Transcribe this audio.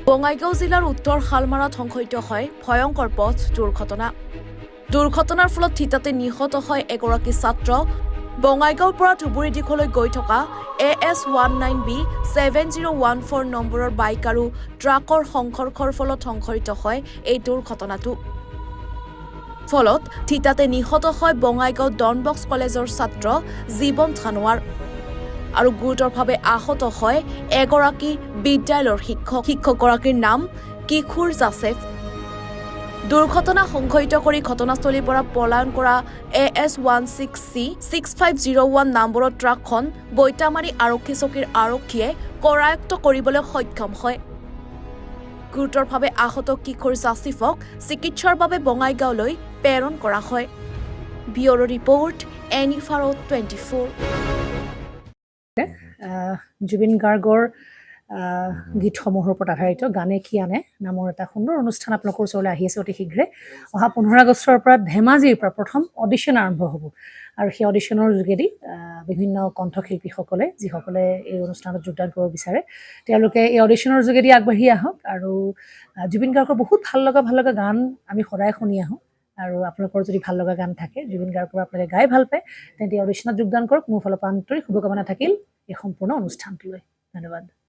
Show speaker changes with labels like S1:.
S1: বঙাইগাঁও জিলাৰ উত্তৰ শালমাৰাত সংঘটিত হয় ভয়ংকৰ পথ দুৰ্ঘটনা। দুৰ্ঘটনাৰ ফলত থিতাতে নিহত হয় এগৰাকী ছাত্ৰ। বঙাইগাঁৱৰ পৰা ধুবুৰী দিশলৈ গৈ থকা AS19B 7014 নম্বৰৰ বাইক আৰু ট্ৰাকৰ সংঘৰ্ষৰ ফলত সংঘটিত হয় এই দুৰ্ঘটনাটো। ফলত থিতাতে নিহত হয় বঙাইগাঁও ডনবক্স কলেজৰ ছাত্ৰ জীৱন ধানোৱাৰ আৰু গুৰুতৰভাৱে আহত হয় এগৰাকী বিদ্যালয়ৰ শিক্ষকগৰাকীৰ নাম কিশোৰ জাছেফ। দুৰ্ঘটনা সংঘটিত কৰি ঘটনাস্থলীৰ পৰা পলায়ন কৰা AS16C 6501 নম্বৰৰ ট্ৰাকখন বৈতামাৰী আৰক্ষী চকীৰ আৰক্ষীয়ে কৰায়ত্ব কৰিবলৈ সক্ষম হয়। গুৰুতৰভাৱে আহত কিশোৰ জাছিফক চিকিৎসাৰ বাবে বঙাইগাঁৱলৈ প্ৰেৰণ কৰা হয়। Bureau' report এনিফাৰো 24।
S2: জুবিন গাৰ্গৰ গীতসমূহৰ ওপৰত আধাৰিত গানে কি আনে নামৰ এটা সুন্দৰ অনুষ্ঠান আপোনালোকৰ ওচৰলৈ আহি আছে অতি শীঘ্ৰে। অহা 15 আগষ্টৰ পৰা ধেমাজিৰ পৰা প্ৰথম অডিশ্যন আৰম্ভ হ'ব আৰু সেই অডিশ্যনৰ যোগেদি বিভিন্ন কণ্ঠশিল্পীসকলে যিসকলে এই অনুষ্ঠানত যোগদান কৰিব বিচাৰে তেওঁলোকে এই অডিশ্যনৰ যোগেদি আগবাঢ়ি আহক আৰু জুবিন গাৰ্গৰ বহুত ভাল লগা গান আমি সদায় শুনি আহোঁ আৰু আপোনালোকৰ যদি ভাল লগা গান থাকে জুবিন গাৰ্গৰ আপোনালোকে গাই ভাল পায় তেন্তে অডিশ্যনত যোগদান কৰক। মোৰ ফালৰ পৰা আন্তৰিক শুভকামনা থাকিল এই সম্পূৰ্ণ অনুষ্ঠানটোলৈ। ধন্যবাদ।